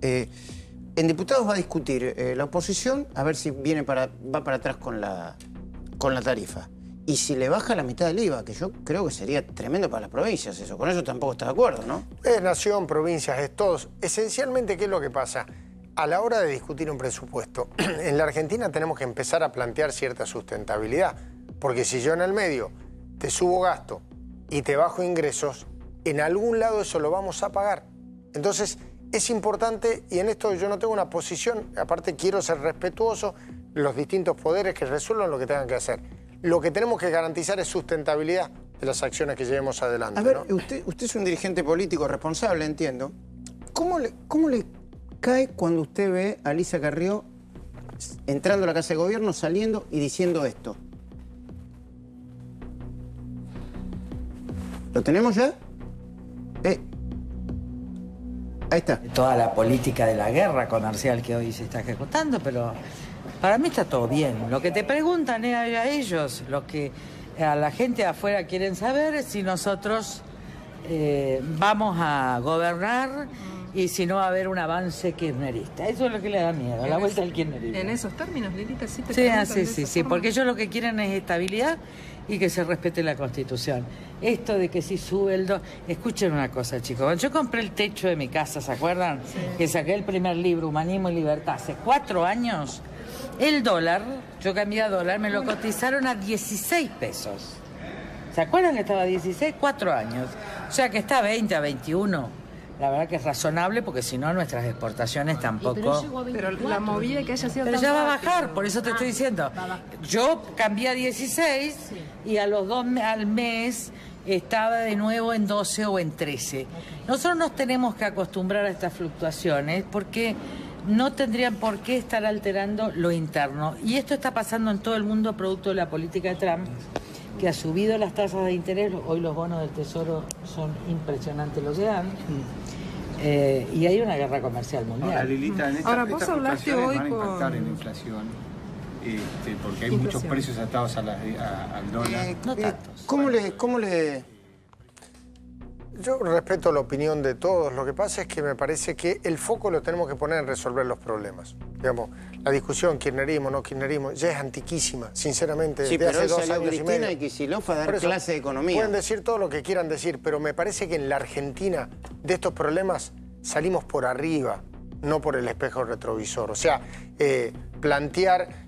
En diputados va a discutir la oposición, a ver si va para atrás con la tarifa. Y si le baja la mitad del IVA, que yo creo que sería tremendo para las provincias eso. Con eso tampoco está de acuerdo, ¿no? Es nación, provincias, es todos. Esencialmente, ¿qué es lo que pasa? A la hora de discutir un presupuesto, en la Argentina tenemos que empezar a plantear cierta sustentabilidad. Porque si yo en el medio te subo gasto y te bajo ingresos, en algún lado eso lo vamos a pagar. Entonces, es importante, y en esto yo no tengo una posición, aparte quiero ser respetuoso, los distintos poderes que resuelvan lo que tengan que hacer. Lo que tenemos que garantizar es sustentabilidad de las acciones que llevemos adelante. A ver, ¿no? usted es un dirigente político responsable, entiendo. ¿Cómo le cae cuando usted ve a Elisa Carrió entrando a la Casa de Gobierno, saliendo y diciendo esto? ¿Lo tenemos ya? Ahí está. Toda la política de la guerra comercial que hoy se está ejecutando, pero para mí está todo bien. Lo que te preguntan es a ellos, lo que a la gente de afuera quieren saber es si nosotros vamos a gobernar y si no va a haber un avance kirchnerista. Eso es lo que le da miedo, la vuelta al kirchnerismo. En esos términos, Lilita, sí te Sí, porque ellos lo que quieren es estabilidad y que se respete la Constitución. Esto de que si sube el dólar... Escuchen una cosa, chicos. Yo compré el techo de mi casa, ¿se acuerdan? Sí. Que saqué el primer libro, Humanismo y Libertad, hace 4 años. El dólar, yo cambié a dólar, me lo cotizaron a 16 pesos. ¿Se acuerdan que estaba a 16? 4 años. O sea que está a 20, a 21. La verdad que es razonable porque si no nuestras exportaciones tampoco... Pero la movida que haya sido... Pero ya va a bajar, por eso te estoy diciendo. Yo cambié a 16 y a los 2 al mes estaba de nuevo en 12 o en 13. Nosotros nos tenemos que acostumbrar a estas fluctuaciones porque no tendrían por qué estar alterando lo interno. Y esto está pasando en todo el mundo producto de la política de Trump, que ha subido las tasas de interés. Hoy los bonos del Tesoro son impresionantes lo que dan. Y hay una guerra comercial mundial. Ahora, Lilita, Ahora vos hablaste hoy van a impactar en la inflación, porque hay muchos precios atados al dólar. No tantos. ¿Cómo le...? Yo respeto la opinión de todos. Lo que pasa es que me parece que el foco lo tenemos que poner en resolver los problemas. Digamos, la discusión kirchnerismo, no kirchnerismo, ya es antiquísima, sinceramente. Sí, desde pero hace 2 años Cristina y medio. y Kicillof a dar clase de economía. Pueden decir todo lo que quieran decir, pero me parece que en la Argentina de estos problemas salimos por arriba, no por el espejo retrovisor. O sea, plantear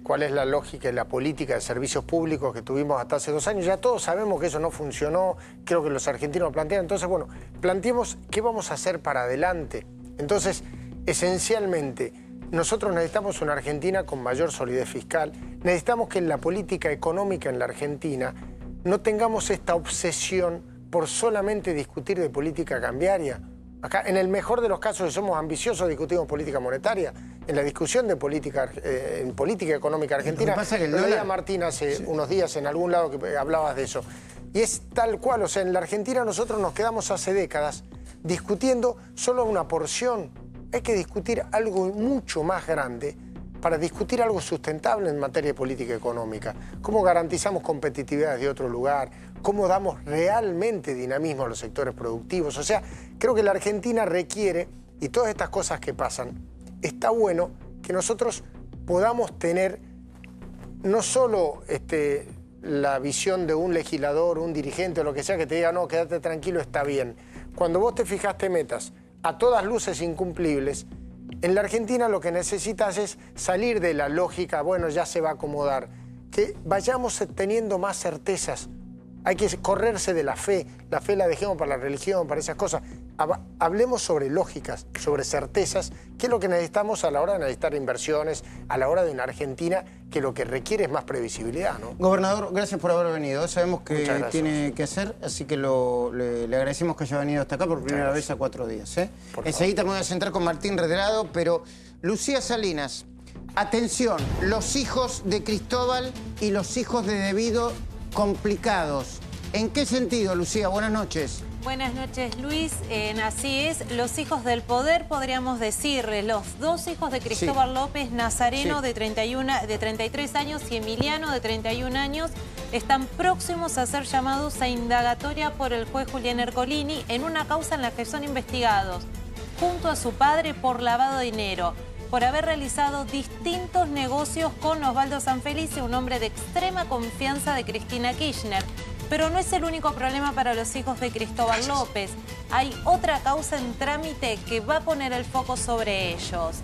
cuál es la lógica y la política de servicios públicos que tuvimos hasta hace 2 años. Ya todos sabemos que eso no funcionó, creo que los argentinos lo plantean. Entonces, bueno, planteemos qué vamos a hacer para adelante. Entonces, esencialmente, nosotros necesitamos una Argentina con mayor solidez fiscal. Necesitamos que en la política económica en la Argentina no tengamos esta obsesión por solamente discutir de política cambiaria. Acá, en el mejor de los casos, si somos ambiciosos, discutimos política monetaria. En la discusión de política, en política económica argentina, lo leía Martín hace unos días en algún lado que hablabas de eso. Y es tal cual, o sea, en la Argentina nosotros nos quedamos hace décadas discutiendo solo una porción. Hay que discutir algo mucho más grande para discutir algo sustentable en materia de política económica. ¿Cómo garantizamos competitividad de otro lugar? ¿Cómo damos realmente dinamismo a los sectores productivos? O sea, creo que la Argentina requiere, y todas estas cosas que pasan, está bueno que nosotros podamos tener no solo la visión de un legislador, un dirigente o lo que sea que te diga, no, quédate tranquilo, está bien. Cuando vos te fijaste metas a todas luces incumplibles, en la Argentina lo que necesitas es salir de la lógica, bueno, ya se va a acomodar, que vayamos teniendo más certezas. Hay que correrse de la fe la dejemos para la religión, para esas cosas. Hablemos sobre lógicas, sobre certezas, que es lo que necesitamos a la hora de necesitar inversiones, a la hora de una Argentina que lo que requiere es más previsibilidad, ¿no? Gobernador, gracias por haber venido. Sabemos que tiene que hacer, así que le agradecemos que haya venido hasta acá por primera vez a 4 días. Enseguida me voy a centrar con Martín Redrado, pero Lucía Salinas, atención, los hijos de Cristóbal y los hijos de Devido complicados. ¿En qué sentido, Lucía? Buenas noches. Buenas noches, Luis. Así es, los hijos del poder, podríamos decirle, los 2 hijos de Cristóbal López, Nazareno de 33 años y Emiliano de 31 años, están próximos a ser llamados a indagatoria por el juez Julián Ercolini en una causa en la que son investigados, junto a su padre, por lavado de dinero, por haber realizado distintos negocios con Osvaldo Sanfelice, un hombre de extrema confianza de Cristina Kirchner. Pero no es el único problema para los hijos de Cristóbal López. Hay otra causa en trámite que va a poner el foco sobre ellos.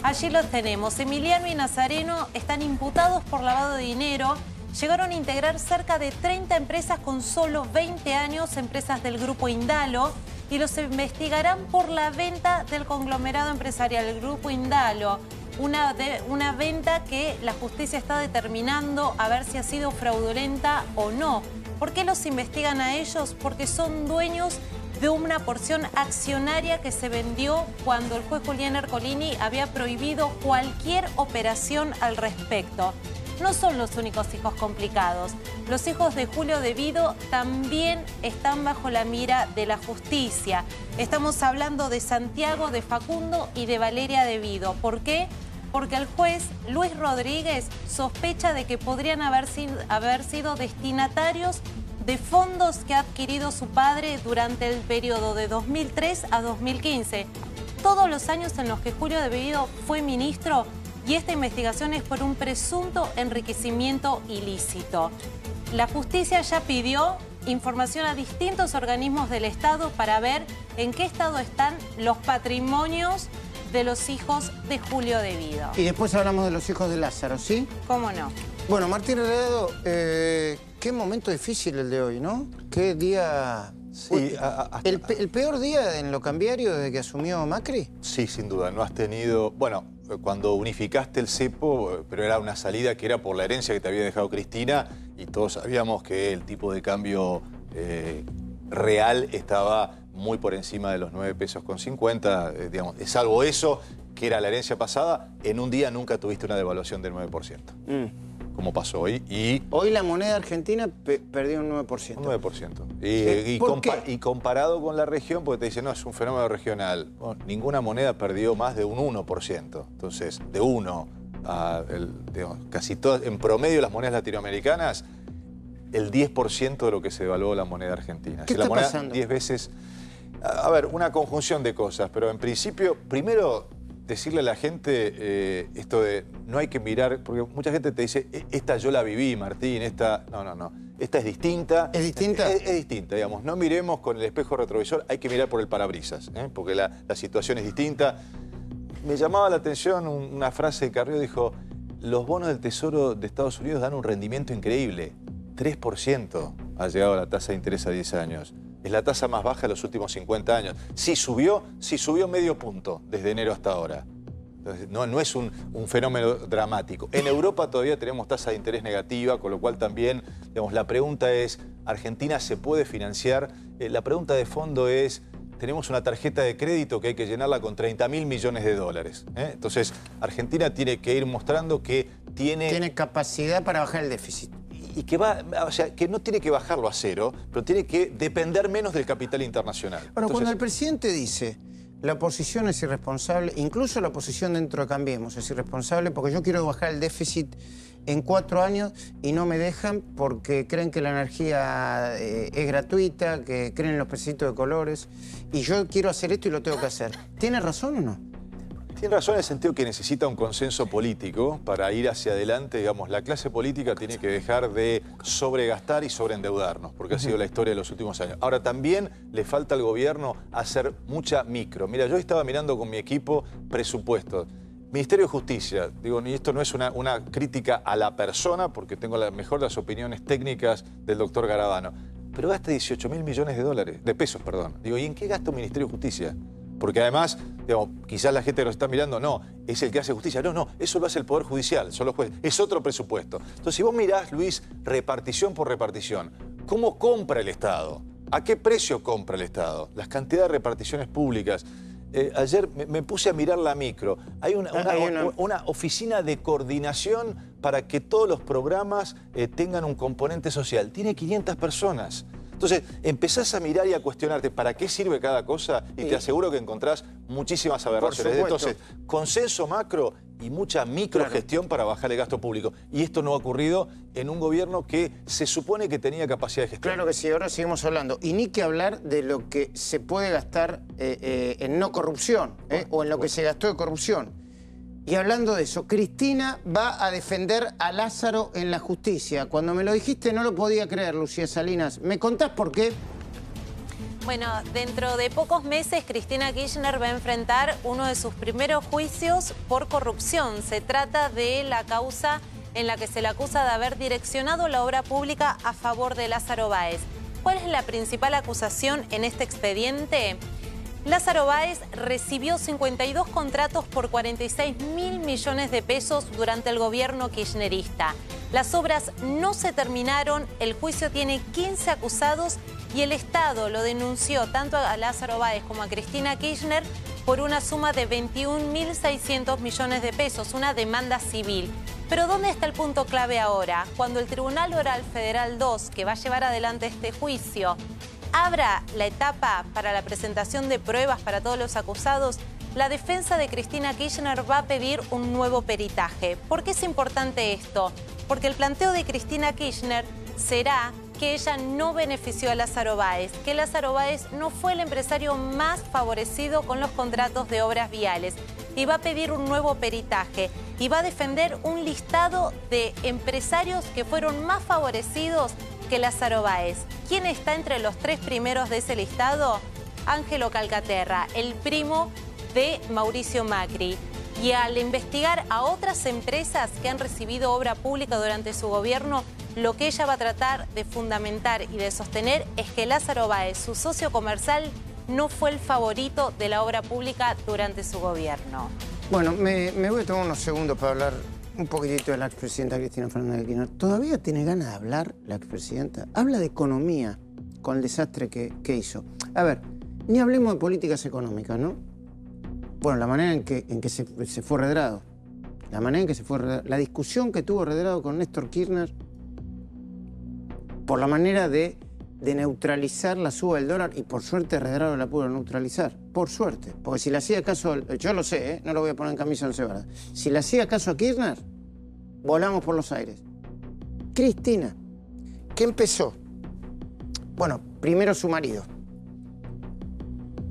Allí los tenemos. Emiliano y Nazareno están imputados por lavado de dinero. Llegaron a integrar cerca de 30 empresas con solo 20 años, empresas del grupo Indalo, y los investigarán por la venta del conglomerado empresarial, el grupo Indalo. Una venta que la justicia está determinando a ver si ha sido fraudulenta o no. ¿Por qué los investigan a ellos? Porque son dueños de una porción accionaria que se vendió cuando el juez Julián Ercolini había prohibido cualquier operación al respecto. No son los únicos hijos complicados. Los hijos de Julio Devido también están bajo la mira de la justicia. Estamos hablando de Santiago, de Facundo y de Valeria Devido. ¿Por qué? Porque el juez Luis Rodríguez sospecha de que podrían haber sido destinatarios de fondos que ha adquirido su padre durante el periodo de 2003 a 2015. Todos los años en los que Julio Devido fue ministro, y esta investigación es por un presunto enriquecimiento ilícito. La justicia ya pidió información a distintos organismos del Estado para ver en qué estado están los patrimonios de los hijos de Julio Devido. Y después hablamos de los hijos de Lázaro, ¿sí? ¿Cómo no? Bueno, Martín Redrado, qué momento difícil el de hoy, ¿no? Qué día... Sí, ¿El peor día en lo cambiario desde que asumió Macri? Sí, sin duda. No has tenido... Bueno, cuando unificaste el cepo, pero era una salida que era por la herencia que te había dejado Cristina, y todos sabíamos que el tipo de cambio real estaba muy por encima de los 9 pesos con 50, digamos, salvo eso, que era la herencia pasada, en un día nunca tuviste una devaluación del 9%. Como pasó hoy. Y hoy la moneda argentina perdió un 9%. Un 9%. Y comparado con la región, porque te dicen, no, es un fenómeno regional. Bueno, ninguna moneda perdió más de un 1%. Entonces, de 1 a digamos, casi todas, en promedio las monedas latinoamericanas, el 10% de lo que se devaluó la moneda argentina. ¿Qué está pasando? 10 veces... A ver, una conjunción de cosas, pero en principio, primero... decirle a la gente esto de no hay que mirar, porque mucha gente te dice, esta yo la viví, Martín, esta... No. Esta es distinta. ¿Es distinta? Es distinta, digamos. No miremos con el espejo retrovisor, hay que mirar por el parabrisas, porque la situación es distinta. Me llamaba la atención una frase de Carrió, dijo, los bonos del Tesoro de Estados Unidos dan un rendimiento increíble. 3% ha llegado a la tasa de interés a 10 años. Es la tasa más baja de los últimos 50 años. Sí subió medio punto desde enero hasta ahora. Entonces, no es un fenómeno dramático. En Europa todavía tenemos tasa de interés negativa, con lo cual también, digamos, la pregunta es, ¿Argentina se puede financiar? La pregunta de fondo es, tenemos una tarjeta de crédito que hay que llenarla con 30.000 millones de dólares. Entonces, Argentina tiene que ir mostrando que tiene capacidad para bajar el déficit. Y que que no tiene que bajarlo a cero, pero tiene que depender menos del capital internacional. Bueno, entonces, cuando el presidente dice la oposición es irresponsable, incluso la oposición dentro de Cambiemos es irresponsable porque yo quiero bajar el déficit en 4 años y no me dejan porque creen que la energía es gratuita, que creen en los pesitos de colores y yo quiero hacer esto y lo tengo que hacer. ¿Tiene razón o no? Tiene razón en el sentido que necesita un consenso político para ir hacia adelante. Digamos, la clase política tiene que dejar de sobregastar y sobreendeudarnos, porque ha sido la historia de los últimos años. Ahora, también le falta al gobierno hacer mucha micro. Mira, yo estaba mirando con mi equipo presupuestos. Ministerio de Justicia, digo, y esto no es una crítica a la persona, porque tengo mejor las opiniones técnicas del doctor Garabano, pero gasta 18.000 millones de pesos. Digo, ¿y en qué gasta un Ministerio de Justicia? Porque además, digamos, quizás la gente que nos está mirando, no, es el que hace justicia. No, eso lo hace el Poder Judicial, son los jueces, es otro presupuesto. Entonces, si vos mirás, Luis, repartición por repartición, ¿cómo compra el Estado? ¿A qué precio compra el Estado? Las cantidades de reparticiones públicas. Ayer me puse a mirar la micro. Hay una oficina de coordinación para que todos los programas tengan un componente social. Tiene 500 personas. Entonces, empezás a mirar y a cuestionarte para qué sirve cada cosa y te aseguro que encontrás muchísimas aberraciones. Entonces, consenso macro y mucha microgestión para bajar el gasto público. Y esto no ha ocurrido en un gobierno que se supone que tenía capacidad de gestión. Claro que sí, ahora seguimos hablando. Y ni que hablar de lo que se puede gastar en no corrupción, o en lo que se gastó de corrupción. Y hablando de eso, Cristina va a defender a Lázaro en la justicia. Cuando me lo dijiste no lo podía creer, Lucía Salinas. ¿Me contás por qué? Bueno, dentro de pocos meses Cristina Kirchner va a enfrentar uno de sus primeros juicios por corrupción. Se trata de la causa en la que se le acusa de haber direccionado la obra pública a favor de Lázaro Báez. ¿Cuál es la principal acusación en este expediente? Lázaro Báez recibió 52 contratos por 46.000 millones de pesos durante el gobierno kirchnerista. Las obras no se terminaron, el juicio tiene 15 acusados y el Estado lo denunció tanto a Lázaro Báez como a Cristina Kirchner por una suma de 21.600 millones de pesos, una demanda civil. Pero ¿dónde está el punto clave ahora? Cuando el Tribunal Oral Federal 2, que va a llevar adelante este juicio, abra la etapa para la presentación de pruebas para todos los acusados, la defensa de Cristina Kirchner va a pedir un nuevo peritaje. ¿Por qué es importante esto? Porque el planteo de Cristina Kirchner será que ella no benefició a Lázaro Báez, que Lázaro Báez no fue el empresario más favorecido con los contratos de obras viales. Y va a pedir un nuevo peritaje y va a defender un listado de empresarios que fueron más favorecidos que Lázaro Báez. ¿Quién está entre los 3 primeros de ese listado? Ángelo Calcaterra, el primo de Mauricio Macri. Y al investigar a otras empresas que han recibido obra pública durante su gobierno, lo que ella va a tratar de fundamentar y de sostener es que Lázaro Báez, su socio comercial, no fue el favorito de la obra pública durante su gobierno. Bueno, me voy a tomar unos segundos para hablar un poquitito de la expresidenta Cristina Fernández de Kirchner. ¿Todavía tiene ganas de hablar la expresidenta? Habla de economía con el desastre que hizo. A ver, ni hablemos de políticas económicas, ¿no? Bueno, la manera en que se fue Redrado. La manera en que se fue Redrado. La discusión que tuvo Redrado con Néstor Kirchner por la manera de neutralizar la suba del dólar, y por suerte Redrado la pudo neutralizar, por suerte, porque si le hacía caso, yo lo sé, no lo voy a poner en camisa de once varas, si le hacía caso a Kirchner, volamos por los aires. Cristina, ¿qué empezó? Bueno, primero su marido,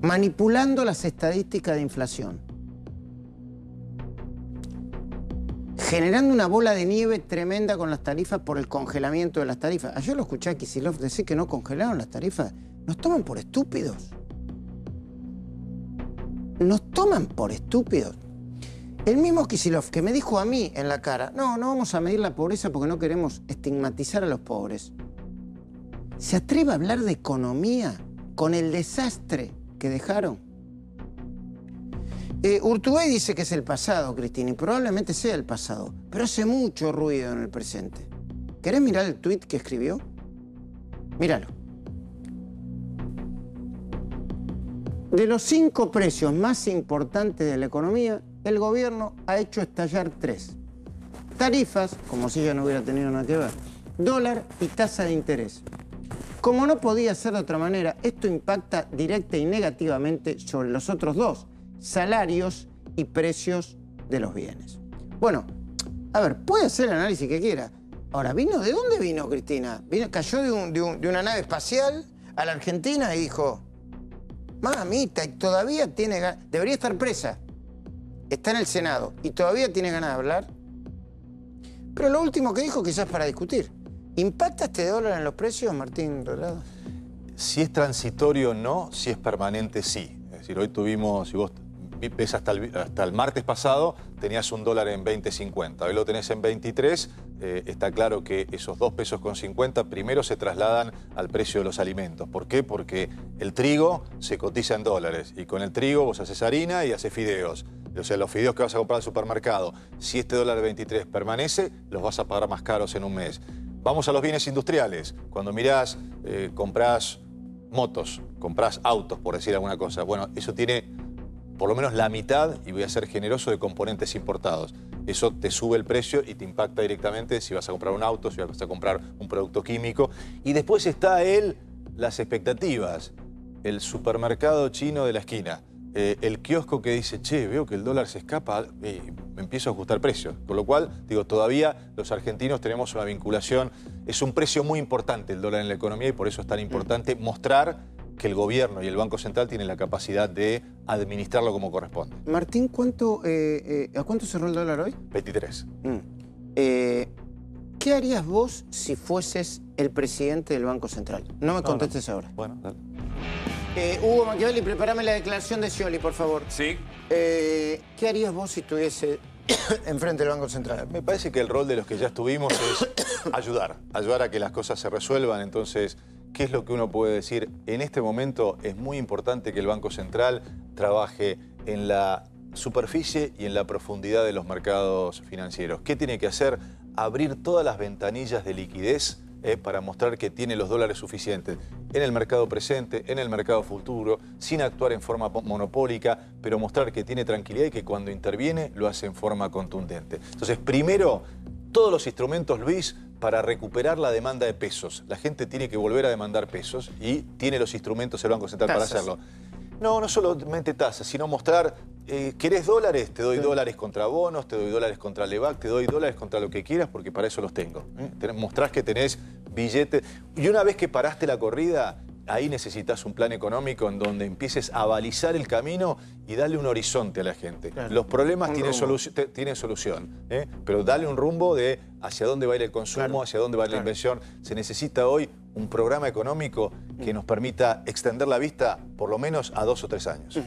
manipulando las estadísticas de inflación, generando una bola de nieve tremenda con las tarifas por el congelamiento de las tarifas. Ayer lo escuché a Kicillof decir que no congelaron las tarifas. Nos toman por estúpidos. Nos toman por estúpidos. El mismo Kicillof que me dijo a mí en la cara, no vamos a medir la pobreza porque no queremos estigmatizar a los pobres. ¿Se atreve a hablar de economía con el desastre que dejaron? Urtubey dice que es el pasado, Cristina, y probablemente sea el pasado, pero hace mucho ruido en el presente. ¿Querés mirar el tuit que escribió? Míralo. De los 5 precios más importantes de la economía, el gobierno ha hecho estallar 3. Tarifas, como si ella no hubiera tenido nada que ver, dólar y tasa de interés. Como no podía ser de otra manera, esto impacta directa y negativamente sobre los otros 2. Salarios y precios de los bienes. Bueno, a ver, puede hacer el análisis que quiera. Ahora, ¿de dónde vino Cristina? Cayó de una nave espacial a la Argentina y dijo, mamita, y todavía tiene ganas, debería estar presa. está en el Senado y todavía tiene ganas de hablar. Pero lo último que dijo quizás para discutir. ¿Impacta este dólar en los precios, Martín Redrado? Si es transitorio, no. Si es permanente, sí. Es decir, hoy tuvimos, si vos ves hasta el martes pasado, tenías un dólar en 20.50. Hoy lo tenés en 23. Está claro que esos 2,50 pesos primero se trasladan al precio de los alimentos. ¿Por qué? Porque el trigo se cotiza en dólares. Y con el trigo vos haces harina y haces fideos. O sea, los fideos que vas a comprar al supermercado, si este dólar de 23 permanece, los vas a pagar más caros en un mes. Vamos a los bienes industriales. Cuando mirás, comprás motos, comprás autos, por decir alguna cosa. Bueno, eso tiene por lo menos la mitad, y voy a ser generoso, de componentes importados. Eso te sube el precio y te impacta directamente si vas a comprar un auto, si vas a comprar un producto químico. Y después está las expectativas. El supermercado chino de la esquina. El kiosco que dice, che, veo que el dólar se escapa, me empiezo a ajustar precios. Con lo cual, digo, todavía los argentinos tenemos una vinculación. Es un precio muy importante el dólar en la economía y por eso es tan importante mostrar que el gobierno y el Banco Central tienen la capacidad de administrarlo como corresponde. Martín, ¿a cuánto cerró el dólar hoy? 23. ¿Qué harías vos si fueses el presidente del Banco Central? No me contestes ahora. Bueno, dale. Hugo Machiavelli, prepárame la declaración de Scioli, por favor. Sí. ¿Qué harías vos si estuviese enfrente del Banco Central? Me parece que el rol de los que ya estuvimos es ayudar a que las cosas se resuelvan. Entonces, ¿qué es lo que uno puede decir? En este momento es muy importante que el Banco Central trabaje en la superficie y en la profundidad de los mercados financieros. ¿Qué tiene que hacer? Abrir todas las ventanillas de liquidez para mostrar que tiene los dólares suficientes en el mercado presente, en el mercado futuro, sin actuar en forma monopólica, pero mostrar que tiene tranquilidad y que cuando interviene lo hace en forma contundente. Entonces, primero, todos los instrumentos, Luis, para recuperar la demanda de pesos. La gente tiene que volver a demandar pesos y tiene los instrumentos el Banco Central para hacerlo. No solamente tasas, sino mostrar, ¿querés dólares? Te doy dólares contra bonos, te doy dólares contra Levac, te doy dólares contra lo que quieras porque para eso los tengo. Mostrás que tenés billetes. Y una vez que paraste la corrida, ahí necesitas un plan económico en donde empieces a balizar el camino y darle un horizonte a la gente. Claro. Los problemas tienen solución, pero dale un rumbo de hacia dónde va a ir el consumo, hacia dónde va a ir la inversión. Se necesita hoy un programa económico que nos permita extender la vista por lo menos a 2 o 3 años.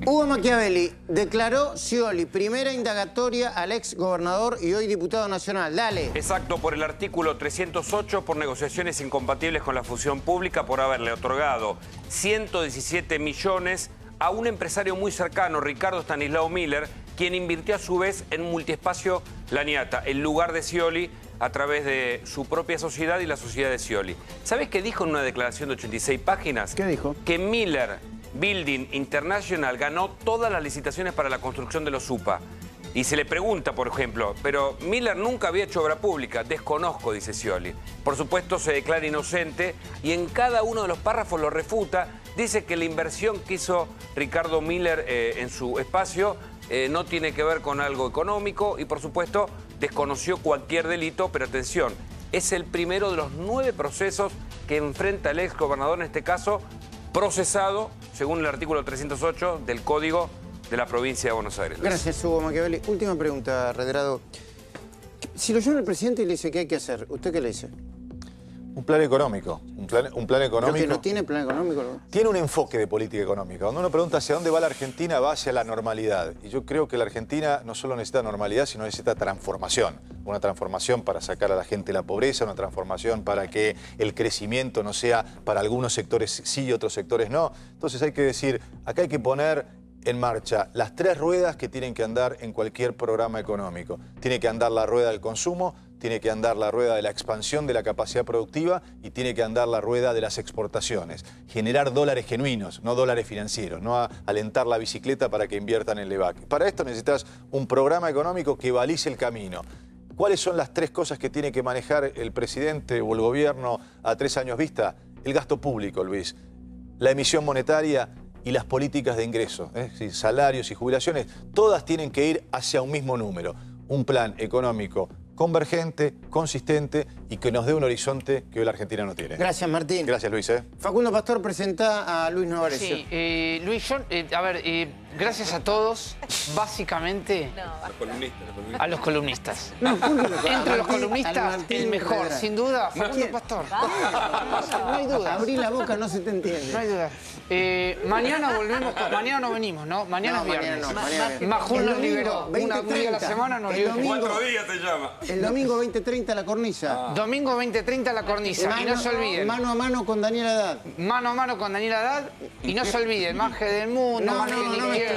Hugo Machiavelli declaró Scioli, primera indagatoria al ex gobernador y hoy diputado nacional. Dale. Exacto, por el artículo 308, por negociaciones incompatibles con la función pública, por haberle otorgado 117 millones a un empresario muy cercano, Ricardo Stanislao Miller, quien invirtió a su vez en Multiespacio Laniata, el lugar de Scioli, a través de su propia sociedad y la sociedad de Scioli. ¿Sabés qué dijo en una declaración de 86 páginas? ¿Qué dijo? Que Miller Building International ganó todas las licitaciones para la construcción de los UPA. Y se le pregunta, por ejemplo, pero Miller nunca había hecho obra pública. Desconozco, dice Scioli. Por supuesto, se declara inocente y en cada uno de los párrafos lo refuta. Dice que la inversión que hizo Ricardo Miller en su espacio no tiene que ver con algo económico y, por supuesto, desconoció cualquier delito. Pero atención, es el primero de los 9 procesos que enfrenta el ex gobernador, en este caso, procesado, según el artículo 308 del Código de la Provincia de Buenos Aires. Gracias, Hugo Machiavelli. Última pregunta, Redrado. Si lo llama el presidente y le dice qué hay que hacer, ¿usted qué le dice? Un plan económico. Un plan económico. ¿Pero que no tiene plan económico? ¿No? Tiene un enfoque de política económica. Cuando uno pregunta hacia dónde va la Argentina, va hacia la normalidad. Y yo creo que la Argentina no solo necesita normalidad, sino necesita transformación. Una transformación para sacar a la gente de la pobreza, una transformación para que el crecimiento no sea para algunos sectores sí y otros sectores no. Entonces hay que decir, acá hay que poner en marcha las 3 ruedas que tienen que andar en cualquier programa económico. Tiene que andar la rueda del consumo, tiene que andar la rueda de la expansión de la capacidad productiva y tiene que andar la rueda de las exportaciones. Generar dólares genuinos, no dólares financieros, no alentar la bicicleta para que inviertan en Levac. Para esto necesitas un programa económico que balice el camino. ¿Cuáles son las 3 cosas que tiene que manejar el presidente o el gobierno a 3 años vista? El gasto público, Luis, la emisión monetaria y las políticas de ingresos, salarios y jubilaciones, todas tienen que ir hacia un mismo número. Un plan económico convergente, consistente y que nos dé un horizonte que hoy la Argentina no tiene. Gracias, Martín. Gracias, Luis. Facundo Pastor presenta a Luis Novarecio. Sí, Luis, gracias a todos, básicamente a los columnistas. Entre los columnistas, el mejor, sin duda, Facundo Pastor. No hay duda. Abrí la boca, no se te entiende. No hay duda. Mañana volvemos, mañana no venimos, ¿no? Mañana es viernes. Majul nos liberó. Una día a la semana nos liberó. 4 días te llama. El domingo 20:30 La Cornisa. Domingo 20:30 La Cornisa. Y no se olviden. Mano a mano con Daniel Haddad. Mano a mano con Daniel Haddad. Y no se olviden, Maje del Mundo, Maje de la Izquierda.